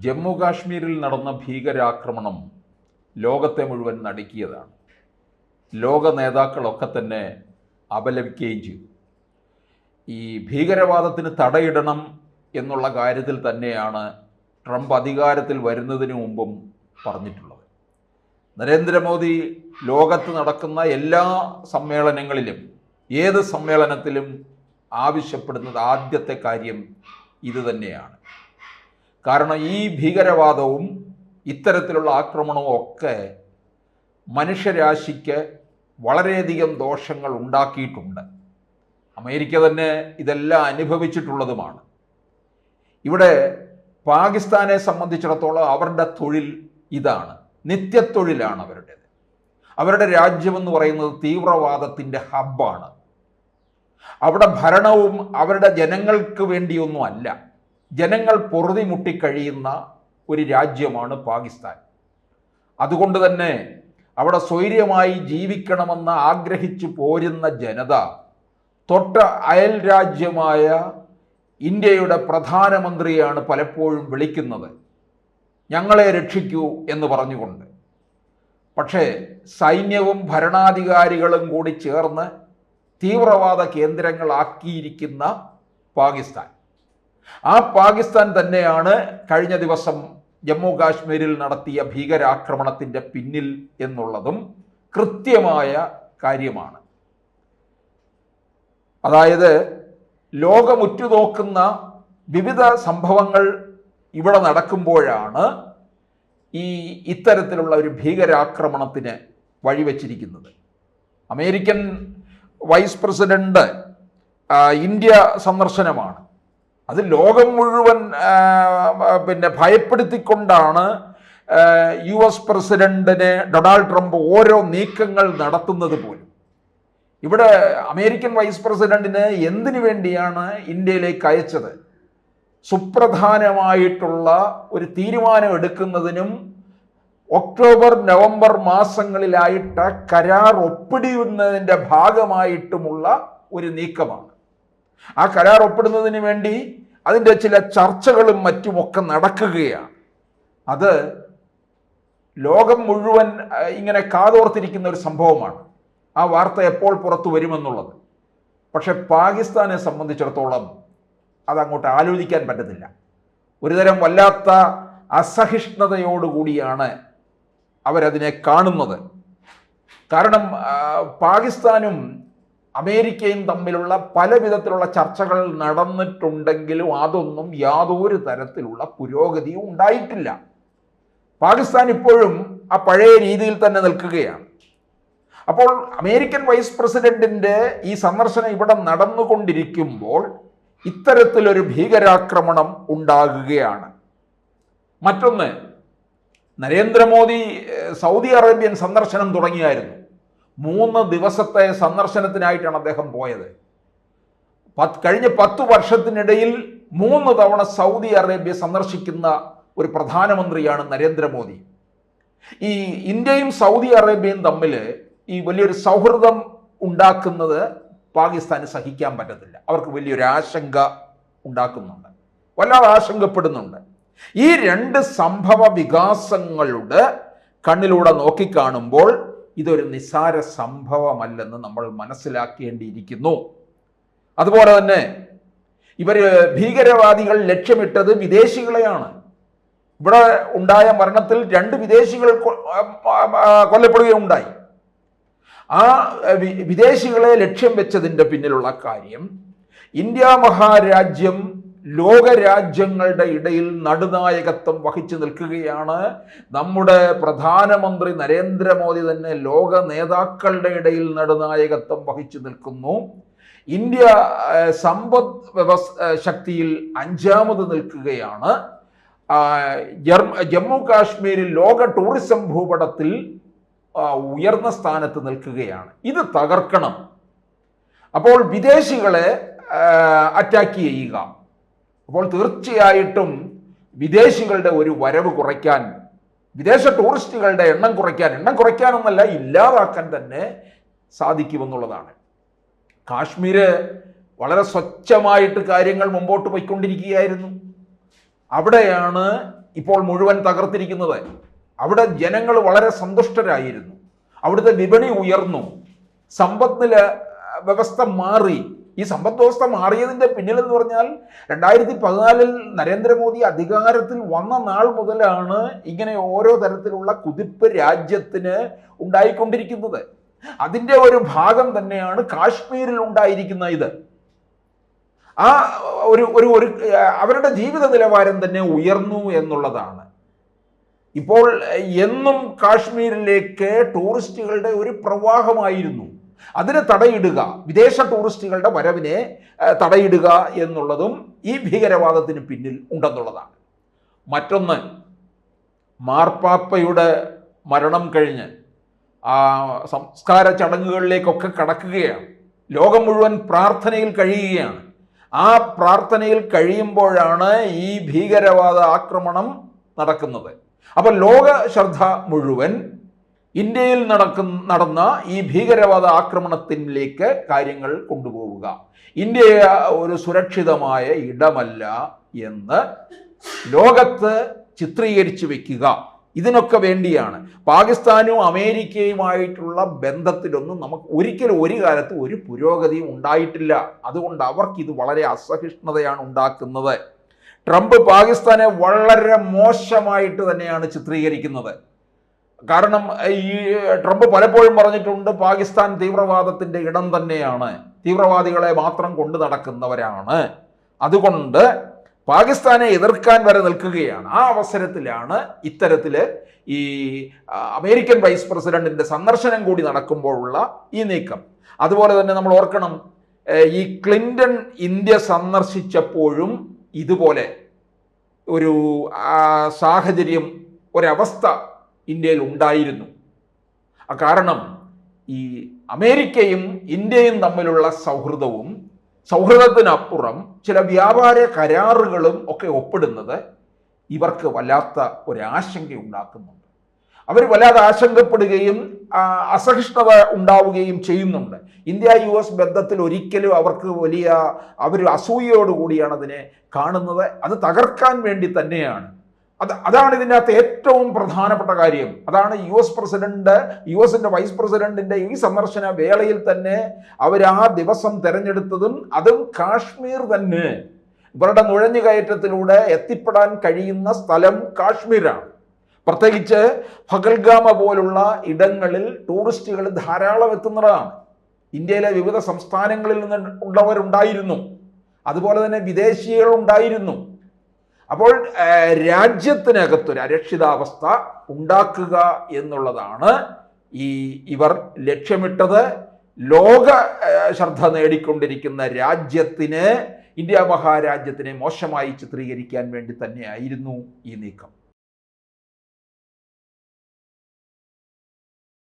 ജമ്മു കാശ്മീരിൽ നടന്ന ഭീകരാക്രമണം ലോകത്തെ മുഴുവൻ നടുക്കിയതാണ്. ലോക നേതാക്കളൊക്കെ തന്നെ അപലപിക്കുകയും ചെയ്തു. ഈ ഭീകരവാദത്തിന് തടയിടണം എന്നുള്ള കാര്യത്തിൽ തന്നെയാണ് ട്രംപ് അധികാരത്തിൽ വരുന്നതിന് മുമ്പും പറഞ്ഞിട്ടുള്ളത്. നരേന്ദ്രമോദി ലോകത്ത് നടക്കുന്ന എല്ലാ സമ്മേളനങ്ങളിലും ഏത് സമ്മേളനത്തിലും ആവശ്യപ്പെടുന്നത് ആദ്യത്തെ കാര്യം ഇത് തന്നെയാണ്. കാരണം ഈ ഭീകരവാദവും ഇത്തരത്തിലുള്ള ആക്രമണവും ഒക്കെ മനുഷ്യരാശിക്ക് വളരെയധികം ദോഷങ്ങൾ ഉണ്ടാക്കിയിട്ടുണ്ട്. അമേരിക്ക തന്നെ ഇതെല്ലാം അനുഭവിച്ചിട്ടുള്ളതുമാണ്. ഇവിടെ പാകിസ്ഥാനെ സംബന്ധിച്ചിടത്തോളം അവരുടെ തൊഴിൽ ഇതാണ്, നിത്യത്തൊഴിലാണ് അവരുടേത്. അവരുടെ രാജ്യമെന്ന് പറയുന്നത് തീവ്രവാദത്തിൻ്റെ ഹബ്ബാണ്. അവിടെ ഭരണവും അവരുടെ ജനങ്ങൾക്ക് വേണ്ടിയൊന്നുമല്ല, ജനങ്ങൾ പൊറുതിമുട്ടിക്കഴിയുന്ന ഒരു രാജ്യമാണ് പാകിസ്ഥാൻ. അതുകൊണ്ട് തന്നെ അവിടെ സ്വൈര്യമായി ജീവിക്കണമെന്ന് ആഗ്രഹിച്ചു പോരുന്ന ജനത തൊട്ട അയൽ രാജ്യമായ ഇന്ത്യയുടെ പ്രധാനമന്ത്രിയാണ് പലപ്പോഴും വിളിക്കുന്നത്, ഞങ്ങളെ രക്ഷിക്കൂ എന്ന് പറഞ്ഞുകൊണ്ട്. പക്ഷേ സൈന്യവും ഭരണാധികാരികളും കൂടി ചേർന്ന് തീവ്രവാദ കേന്ദ്രങ്ങളാക്കിയിരിക്കുന്ന പാകിസ്ഥാൻ, ആ പാകിസ്ഥാൻ തന്നെയാണ് കഴിഞ്ഞ ദിവസം ജമ്മു കാശ്മീരിൽ നടത്തിയ ഭീകരാക്രമണത്തിൻ്റെ പിന്നിൽ എന്നുള്ളതും കൃത്യമായ കാര്യമാണ്. അതായത് ലോകം ഉറ്റുനോക്കുന്ന വിവിധ സംഭവങ്ങൾ ഇവിടെ നടക്കുമ്പോഴാണ് ഇത്തരത്തിലുള്ള ഒരു ഭീകരാക്രമണത്തിന് വഴിവെച്ചിരിക്കുന്നത്. അമേരിക്കൻ വൈസ് പ്രസിഡന്റ് ഇന്ത്യ സന്ദർശനമാണ്. അത് ലോകം മുഴുവൻ ഭയപ്പെടുത്തിക്കൊണ്ടാണ് US പ്രസിഡന്റിനെ ഡൊണാൾഡ് ട്രംപ് ഓരോ നീക്കങ്ങൾ നടത്തുന്നത് പോലും. ഇവിടെ അമേരിക്കൻ വൈസ് പ്രസിഡന്റിന് എന്തിനു വേണ്ടിയാണ് ഇന്ത്യയിലേക്ക് അയച്ചത്? സുപ്രധാനമായിട്ടുള്ള ഒരു തീരുമാനം എടുക്കുന്നതിനും ഒക്ടോബർ നവംബർ മാസങ്ങളിലായിട്ട് കരാർ ഒപ്പിടുന്നതിൻ്റെ ഭാഗമായിട്ടുമുള്ള ഒരു നീക്കമാണ്. ആ കരാർ ഒപ്പിടുന്നതിന് വേണ്ടി അതിൻ്റെ ചില ചർച്ചകളും മറ്റുമൊക്കെ നടക്കുകയാണ്. അത് ലോകം മുഴുവൻ ഇങ്ങനെ കാതോർത്തിരിക്കുന്ന ഒരു സംഭവമാണ്. ആ വാർത്ത എപ്പോൾ പുറത്തു വരുമെന്നുള്ളത്. പക്ഷെ പാകിസ്ഥാനെ സംബന്ധിച്ചിടത്തോളം അതങ്ങോട്ട് ആലോചിക്കാൻ പറ്റുന്നില്ല. ഒരുതരം വല്ലാത്ത അസഹിഷ്ണുതയോടുകൂടിയാണ് അവരതിനെ കാണുന്നത്. കാരണം പാകിസ്ഥാനും അമേരിക്കയും തമ്മിലുള്ള പല വിധത്തിലുള്ള ചർച്ചകൾ നടന്നിട്ടുണ്ടെങ്കിലും അതൊന്നും യാതൊരു തരത്തിലുള്ള പുരോഗതിയും ഉണ്ടായിട്ടില്ല. പാകിസ്ഥാൻ ഇപ്പോഴും ആ പഴയ രീതിയിൽ തന്നെ നിൽക്കുകയാണ്. അപ്പോൾ അമേരിക്കൻ വൈസ് പ്രസിഡന്റിൻ്റെ ഈ സന്ദർശനം ഇവിടെ നടന്നുകൊണ്ടിരിക്കുമ്പോൾ ഇത്തരത്തിലൊരു ഭീകരാക്രമണം ഉണ്ടാകുകയാണ്. മറ്റൊന്ന്, നരേന്ദ്രമോദി സൗദി അറേബ്യൻ സന്ദർശനം തുടങ്ങിയായിരുന്നു. 3 ദിവസത്തെ സന്ദർശനത്തിനായിട്ടാണ് അദ്ദേഹം പോയത്. കഴിഞ്ഞ 10 വർഷത്തിനിടയിൽ 3 തവണ സൗദി അറേബ്യ സന്ദർശിക്കുന്ന ഒരു പ്രധാനമന്ത്രിയാണ് നരേന്ദ്രമോദി. ഈ ഇന്ത്യയും സൗദി അറേബ്യയും തമ്മിൽ ഈ വലിയൊരു സൗഹൃദം ഉണ്ടാക്കുന്നത് പാകിസ്ഥാന് സഹിക്കാൻ പറ്റത്തില്ല. അവർക്ക് വലിയൊരു ആശങ്ക ഉണ്ടാക്കുന്നുണ്ട്, വല്ലാതെ ആശങ്കപ്പെടുന്നുണ്ട്. ഈ 2 സംഭവ വികാസങ്ങളുടെ കണ്ണിലൂടെ നോക്കിക്കാണുമ്പോൾ ഇതൊരു നിസ്സാര സംഭവമല്ലെന്ന് നമ്മൾ മനസ്സിലാക്കേണ്ടിയിരിക്കുന്നു. അതുപോലെ തന്നെ ഭീകരവാദികൾ ലക്ഷ്യമിട്ടത് വിദേശികളെയാണ്. ഇവിടെ ഉണ്ടായ മരണത്തിൽ 2 വിദേശികൾ കൊല്ലപ്പെടുകയുണ്ടായി. ആ വിദേശികളെ ലക്ഷ്യം വെച്ചതിൻ്റെ പിന്നിലുള്ള കാര്യം, ഇന്ത്യ മഹാരാജ്യം ലോകരാജ്യങ്ങളുടെ ഇടയിൽ നടുനായകത്വം വഹിച്ചു നിൽക്കുകയാണ്. നമ്മുടെ പ്രധാനമന്ത്രി നരേന്ദ്രമോദി തന്നെ ലോക നേതാക്കളുടെ ഇടയിൽ നടുനായകത്വം വഹിച്ചു നിൽക്കുന്നു. ഇന്ത്യ സമ്പദ് ശക്തിയിൽ 5ാമത് നിൽക്കുകയാണ്. ജമ്മു കാശ്മീരിൽ ലോക ടൂറിസം ഭൂപടത്തിൽ ഉയർന്ന സ്ഥാനത്ത് നിൽക്കുകയാണ്. ഇത് തകർക്കണം. അപ്പോൾ വിദേശികളെ അറ്റാക്ക് ചെയ്യുക. അപ്പോൾ തീർച്ചയായിട്ടും വിദേശികളുടെ ഒരു വരവ് കുറയ്ക്കാൻ, വിദേശ ടൂറിസ്റ്റുകളുടെ എണ്ണം കുറയ്ക്കാനൊന്നല്ല, ഇല്ലാതാക്കാൻ തന്നെ സാധിക്കുമെന്നുള്ളതാണ്. കാശ്മീര് വളരെ സ്വച്ഛമായിട്ട് കാര്യങ്ങൾ മുമ്പോട്ട് പോയിക്കൊണ്ടിരിക്കുകയായിരുന്നു. അവിടെയാണ് ഇപ്പോൾ മുഴുവൻ തകർത്തിരിക്കുന്നത്. അവിടെ ജനങ്ങൾ വളരെ സന്തുഷ്ടരായിരുന്നു, അവിടുത്തെ വിപണി ഉയർന്നു, സമ്പത്തില് വ്യവസ്ഥ മാറി. ഈ സമ്പദ് വ്യവസ്ഥ മാറിയതിൻ്റെ പിന്നിലെന്ന് പറഞ്ഞാൽ 2014 നരേന്ദ്രമോദി അധികാരത്തിൽ വന്ന നാൾ മുതലാണ് ഇങ്ങനെ ഓരോ തരത്തിലുള്ള കുതിപ്പ് രാജ്യത്തിന് ഉണ്ടായിക്കൊണ്ടിരിക്കുന്നത്. അതിൻ്റെ ഒരു ഭാഗം തന്നെയാണ് കാശ്മീരിൽ ഉണ്ടായിരിക്കുന്ന ഇത്. ആ ഒരു അവരുടെ ജീവിത നിലവാരം തന്നെ ഉയർന്നു എന്നുള്ളതാണ്. ഇപ്പോൾ എന്നും കാശ്മീരിലേക്ക് ടൂറിസ്റ്റുകളുടെ ഒരു പ്രവാഹമായിരുന്നു. അതിന് തടയിടുക, വിദേശ ടൂറിസ്റ്റുകളുടെ വരവിനെ തടയിടുക എന്നുള്ളതും ഈ ഭീകരവാദത്തിന് പിന്നിൽ ഉണ്ടെന്നുള്ളതാണ്. മറ്റൊന്ന്, മാർപ്പാപ്പയുടെ മരണം കഴിഞ്ഞ് സംസ്കാര ചടങ്ങുകളിലേക്കൊക്കെ കടക്കുകയാണ്. ലോകം മുഴുവൻ പ്രാർത്ഥനയിൽ കഴിയുകയാണ്. ആ പ്രാർത്ഥനയിൽ കഴിയുമ്പോഴാണ് ഈ ഭീകരവാദ ആക്രമണം അപ്പോൾ ലോക ശ്രദ്ധ മുഴുവൻ ഇന്ത്യയിൽ നടന്ന ഈ ഭീകരവാദ ആക്രമണത്തിലേക്ക് കാര്യങ്ങൾ കൊണ്ടുപോവുക. ഇന്ത്യ ഒരു സുരക്ഷിതമായ ഇടമല്ല എന്ന് ലോകത്ത് ചിത്രീകരിച്ചു വെക്കുക. ഇതിനൊക്കെ വേണ്ടിയാണ്. പാകിസ്ഥാനും അമേരിക്കയുമായിട്ടുള്ള ബന്ധത്തിലൊന്നും നമുക്ക് ഒരിക്കലും ഒരു കാലത്ത് ഒരു പുരോഗതിയും ഉണ്ടായിട്ടില്ല. അതുകൊണ്ട് അവർക്കിത് വളരെ അസഹിഷ്ണുതയാണ് ഉണ്ടാക്കുന്നത്. ട്രംപ് പാകിസ്ഥാനെ വളരെ മോശമായിട്ട് തന്നെയാണ് ചിത്രീകരിക്കുന്നത്. കാരണം ഈ ട്രംപ് പലപ്പോഴും പറഞ്ഞിട്ടുണ്ട്, പാകിസ്ഥാൻ തീവ്രവാദത്തിൻ്റെ ഇടം തന്നെയാണ്, തീവ്രവാദികളെ മാത്രം കൊണ്ടു നടക്കുന്നവരാണ്, അതുകൊണ്ട് പാകിസ്ഥാനെ എതിർക്കാൻ വരെ നിൽക്കുകയാണ്. ആ അവസരത്തിലാണ് ഇത്തരത്തിൽ ഈ അമേരിക്കൻ വൈസ് പ്രസിഡന്റിന്റെ സന്ദർശനം കൂടി നടക്കുമ്പോഴുള്ള ഈ നീക്കം. അതുപോലെ തന്നെ നമ്മൾ ഓർക്കണം, ഈ ക്ലിന്റൺ ഇന്ത്യ സന്ദർശിച്ചപ്പോഴും ഇതുപോലെ ഒരു സാഹചര്യം, ഒരവസ്ഥ ഇന്ത്യയിൽ ഉണ്ടായിരുന്നു. കാരണം ഈ അമേരിക്കയും ഇന്ത്യയും തമ്മിലുള്ള സൗഹൃദത്തിനപ്പുറം ചില വ്യാപാര കരാറുകളും ഒക്കെ ഒപ്പിടുന്നത് ഇവർക്ക് വല്ലാത്ത ഒരാശങ്ക ഉണ്ടാക്കുന്നുണ്ട്. അവർ വല്ലാതെ ആശങ്കപ്പെടുകയും അസഹിഷ്ണുത ഉണ്ടാവുകയും ചെയ്യുന്നുണ്ട്. ഇന്ത്യ US ബന്ധത്തിൽ ഒരിക്കലും അവർക്ക് അവർ അസൂയയോടുകൂടിയാണ് അതിനെ കാണുന്നത്. അത് തകർക്കാൻ വേണ്ടി തന്നെയാണ്. അതാണ് ഇതിൻ്റെ അകത്ത് ഏറ്റവും പ്രധാനപ്പെട്ട കാര്യം. അതാണ് യുഎസിൻ്റെ വൈസ് പ്രസിഡന്റിന്റെ ഈ സന്ദർശന വേളയിൽ തന്നെ അവർ ആ ദിവസം തിരഞ്ഞെടുത്തതും അതും കാശ്മീർ തന്നെ. ഇവരുടെ നുഴഞ്ഞുകയറ്റത്തിലൂടെ എത്തിപ്പെടാൻ കഴിയുന്ന സ്ഥലം കാശ്മീരാണ്. പ്രത്യേകിച്ച് പഹൽഗാമ പോലുള്ള ഇടങ്ങളിൽ ടൂറിസ്റ്റുകൾ ധാരാളം എത്തുന്നതാണ്. ഇന്ത്യയിലെ വിവിധ സംസ്ഥാനങ്ങളിൽ നിന്ന് ഉള്ളവരുണ്ടായിരുന്നു, അതുപോലെ തന്നെ വിദേശികൾ ഉണ്ടായിരുന്നു. അപ്പോൾ രാജ്യത്തിനകത്തൊരു അരക്ഷിതാവസ്ഥ ഉണ്ടാക്കുക എന്നുള്ളതാണ് ഇവർ ലക്ഷ്യമിട്ടത്. ലോക ശ്രദ്ധ നേടിക്കൊണ്ടിരിക്കുന്ന ഇന്ത്യ മഹാരാജ്യത്തിനെ മോശമായി ചിത്രീകരിക്കാൻ വേണ്ടി തന്നെയായിരുന്നു ഈ നീക്കം.